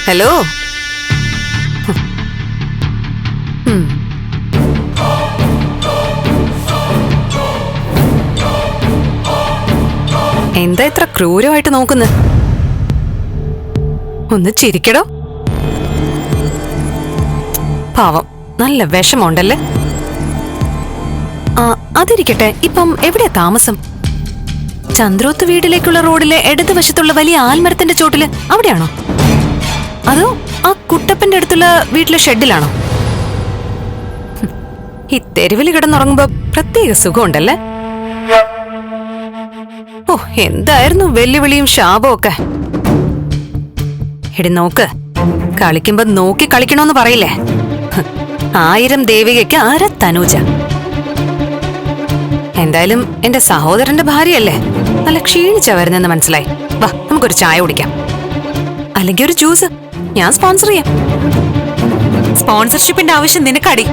Hello. എന്താ ഇത്ര ക്രൂരമായിട്ട് നോക്കുന്നത്? ഒന്ന് ചിരിക്കടോ. പാവം, നല്ല വിഷമമുണ്ടല്ലേ? അതിരിക്കട്ടെ, ഇപ്പം എവിടെയാ താമസം? ചന്ദ്രോത്ത് വീട്ടിലേക്കുള്ള റോഡിലെ ഇടതുവശത്തുള്ള വലിയ ആൽമരത്തിന്റെ ചോട്ടില് അവിടെയാണോ? അതോ ആ കുട്ടപ്പന്റെ അടുത്തുള്ള വീട്ടിലെ ഷെഡിലാണോ? ഈ തെരുവിൽ കിടന്നുറങ്ങുമ്പോ പ്രത്യേക സുഖമുണ്ടല്ലേ? ഓ, എന്തായിരുന്നു വെല്ലുവിളിയും ശാപവും ഒക്കെ. എടി നോക്ക്, കളിക്കുമ്പോ നോക്കി കളിക്കണോന്ന് പറയില്ലേ? 1000 ദേവികയ്ക്ക് ആര തനൂജ. എന്തായാലും എന്റെ സഹോദരന്റെ ഭാര്യയല്ലേ, നല്ല ക്ഷീണിച്ചാ വരുന്നെന്ന് മനസ്സിലായി. വാ, നമുക്കൊരു ചായ കുടിക്കാം, അല്ലെങ്കിൽ ഒരു ജ്യൂസ്. ഞാൻ സ്പോൺസർ ചെയ്യാം. സ്പോൺസർഷിപ്പിന്റെ ആവശ്യം നിനക്കടി.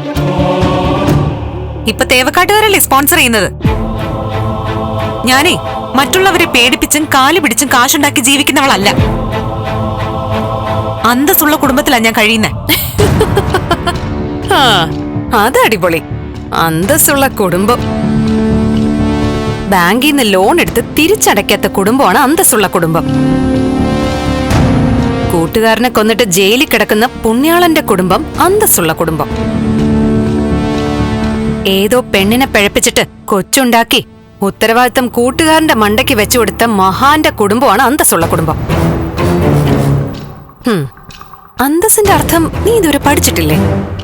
ഇപ്പൊ തേവക്കാട്ടുകാരല്ലേ സ്പോൺസർ ചെയ്യുന്നത്. ഞാനേ മറ്റുള്ളവരെ പേടിപ്പിച്ചും കാല് പിടിച്ചും കാശുണ്ടാക്കി ജീവിക്കുന്നവളല്ല. അന്തസ്സുള്ള കുടുംബത്തിലാ ഞാൻ കഴിയുന്നേ. അത് അടിപൊളി. അന്തസ്സുള്ള കുടുംബം. ബാങ്കിൽ നിന്ന് ലോൺ എടുത്ത് തിരിച്ചടയ്ക്കാത്ത കുടുംബമാണ് അന്തസ്സുള്ള കുടുംബം. കൂട്ടുകാരനെ കൊന്നിട്ട് ജയിലിൽ കിടക്കുന്ന പുണ്യാളന്റെ കുടുംബം അന്തസ്സുള്ള കുടുംബം. ഏതോ പെണ്ണിനെ പിഴപ്പിച്ചിട്ട് കൊച്ചുണ്ടാക്കി ഉത്തരവാദിത്തം കൂട്ടുകാരന്റെ മണ്ടയ്ക്ക് വെച്ചുകൊടുത്ത മഹാന്റെ കുടുംബമാണ് അന്തസ്സുള്ള കുടുംബം. അന്തസ്സിന്റെ അർത്ഥം നീ ഇതുവരെ പഠിച്ചിട്ടില്ലേ?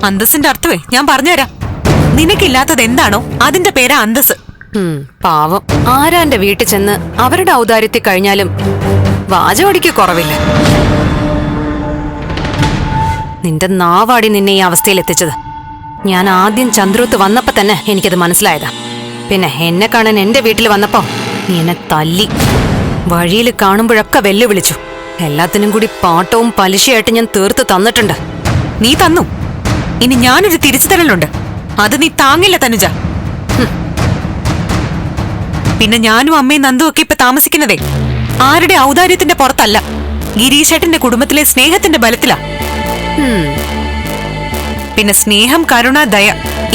അന്തസ്സിന്റെ അർത്ഥമേ ഞാൻ പറഞ്ഞുതരാം. നിനക്കില്ലാത്തത് എന്താണോ അതിന്റെ പേരാ അന്തസ്. പാവം, ആരാന്റെ വീട്ടിൽ ചെന്ന് അവരുടെ ഔദാര്യത്തിൽ കഴിഞ്ഞാലും വാചകടിക്ക് കുറവില്ല. നിന്റെ നാവാടി നിന്നെ ഈ അവസ്ഥയിൽ എത്തിച്ചത്. ഞാൻ ആദ്യം ചന്ദ്രോത്ത് വന്നപ്പോ തന്നെ എനിക്കത് മനസ്സിലായതാ. പിന്നെ എന്നെ കാണാൻ എന്റെ വീട്ടിൽ വന്നപ്പോ നീ എന്നെ തല്ലി. വഴിയിൽ കാണുമ്പോഴൊക്കെ വെല്ലുവിളിച്ചു. എല്ലാത്തിനും കൂടി പാട്ടവും പലിശയായിട്ട് ഞാൻ തീർത്ത് തന്നിട്ടുണ്ട്. നീ തന്നു. ഇനി ഞാനൊരു തിരിച്ചു തരലുണ്ട്. അത് നീ താങ്ങില്ല തനുജ. പിന്നെ ഞാനും അമ്മയും നന്ദും ഒക്കെ ഇപ്പൊ താമസിക്കുന്നതേ ആരുടെ ഔദാര്യത്തിന്റെ പുറത്തല്ല, ഗിരീഷേട്ടന്റെ കുടുംബത്തിലെ സ്നേഹത്തിന്റെ ബലത്തിലാ. പിന്നെ സ്നേഹം, കരുണ, ദയ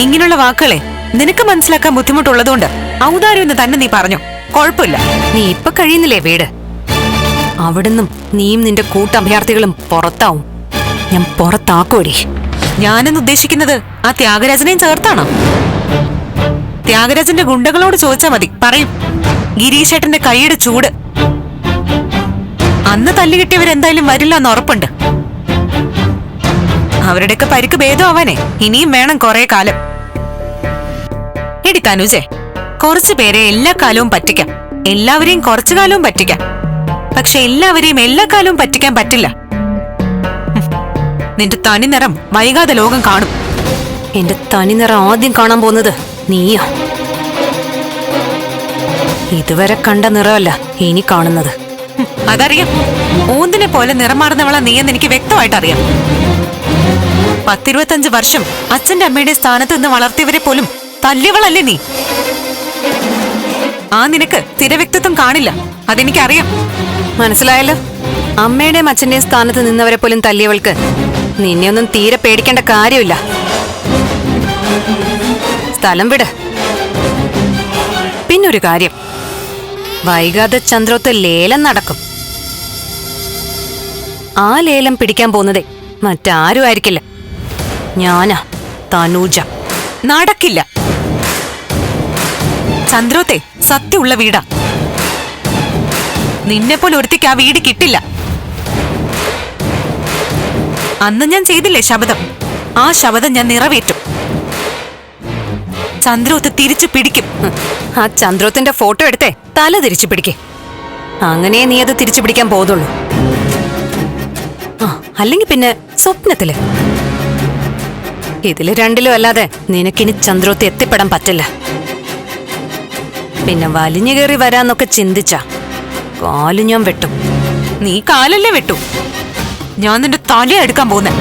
ഇങ്ങനെയുള്ള വാക്കുകളെ നിനക്ക് മനസ്സിലാക്കാൻ ബുദ്ധിമുട്ടുള്ളതുകൊണ്ട് ഔദാര്യം എന്ന് തന്നെ നീ പറഞ്ഞു. കുഴപ്പമില്ല. നീ ഇപ്പൊ കഴിയുന്നില്ലേ വീട്? അവിടുന്നും നീയും നിന്റെ കൂട്ടഭയാർത്ഥികളും പുറത്താവും. ഞാൻ പുറത്താക്കോടി. ഞാനെന്ന് ഉദ്ദേശിക്കുന്നത് ആ ത്യാഗരാജനെയും ചേർത്താണോ? ത്യാഗരാജന്റെ ഗുണ്ടകളോട് ചോദിച്ചാ മതി, പറയും. ഗിരീഷേട്ടന്റെ കൈയുടെ ചൂട്. അന്ന് തല്ലുകിട്ടിയവരെന്തായാലും വരില്ല എന്ന് ഉറപ്പുണ്ട്. അവരുടെയൊക്കെ പരിക്ക് ഭേദമാവാനേ ഇനിയും വേണം കുറെ കാലം. എടി തനുജെ, കുറച്ചു പേരെ എല്ലാ കാലവും പറ്റിക്കാം, എല്ലാവരെയും കുറച്ചു കാലവും പറ്റിക്കാം. പക്ഷെ എല്ലാവരെയും എല്ലാ കാലവും പറ്റിക്കാൻ പറ്റില്ല. നിന്റെ തനിനിറം വൈകാതെ ലോകം കാണും. എന്റെ തനിനിറം ആദ്യം കാണാൻ പോകുന്നത് നീയാ. ഇതുവരെ കണ്ട നിറമല്ല ഇനി കാണുന്നത്. അതറിയാം. ഓന്തിനെ പോലെ നിറം മാറുന്നവളാ നീയെന്ന് എനിക്ക് വ്യക്തമായിട്ട് അറിയാം. 10-25 വർഷം അച്ഛന്റെ അമ്മയുടെ സ്ഥാനത്ത് നിന്ന് വളർത്തിയവരെ പോലും തല്ലിയവളല്ലേ നീ. ആ നിനക്ക് സ്ഥിരവ്യക്തിത്വം കാണില്ല, അതെനിക്കറിയാം. മനസ്സിലായല്ലോ. അമ്മയുടെയും അച്ഛന്റെയും സ്ഥാനത്ത് നിന്നവരെ പോലും തല്ലിയവൾക്ക് നിന്നെയൊന്നും തീരെ പേടിക്കേണ്ട കാര്യമില്ല. സ്ഥലം വിട്. പിന്നൊരു കാര്യം, വൈകാതെ ചന്ദ്രോത്ത് ലേലം നടക്കും. ആ ലേലം പിടിക്കാൻ പോകുന്നതേ മറ്റാരും ആയിരിക്കില്ല, ഞാനാ, തനൂജ. നടക്കില്ല. ചന്ദ്രോത്തെ സത്യമുള്ള വീടാ. നിന്നെപ്പോലെ ഒരുത്തിക്ക് ആ വീട് കിട്ടില്ല. അന്ന് ഞാൻ ചെയ്തില്ലേ ശപഥം, ആ ശപഥം ഞാൻ നിറവേറ്റും. ചന്ദ്രോത്ത് തിരിച്ചു പിടിക്കും. ആ ചന്ദ്രോത്തിന്റെ ഫോട്ടോ എടുത്തേ തല തിരിച്ചു പിടിക്കേ. അങ്ങനെ നീ അത് തിരിച്ചു പിടിക്കാൻ പോകുന്നുള്ളൂ. അല്ലെങ്കിൽ പിന്നെ സ്വപ്നത്തില്. ഇതില് രണ്ടിലും അല്ലാതെ നിനക്കിനി ചന്ദ്രോത്ത് എത്തിപ്പെടാൻ പറ്റില്ല. പിന്നെ വലിഞ്ഞു കയറി വരാന്നൊക്കെ ചിന്തിച്ചാ കാല് ഞാൻ വെട്ടും. നീ കാലല്ലേ വെട്ടു, ഞാൻ നിന്റെ തല എടുക്കാൻ പോകുന്നേ.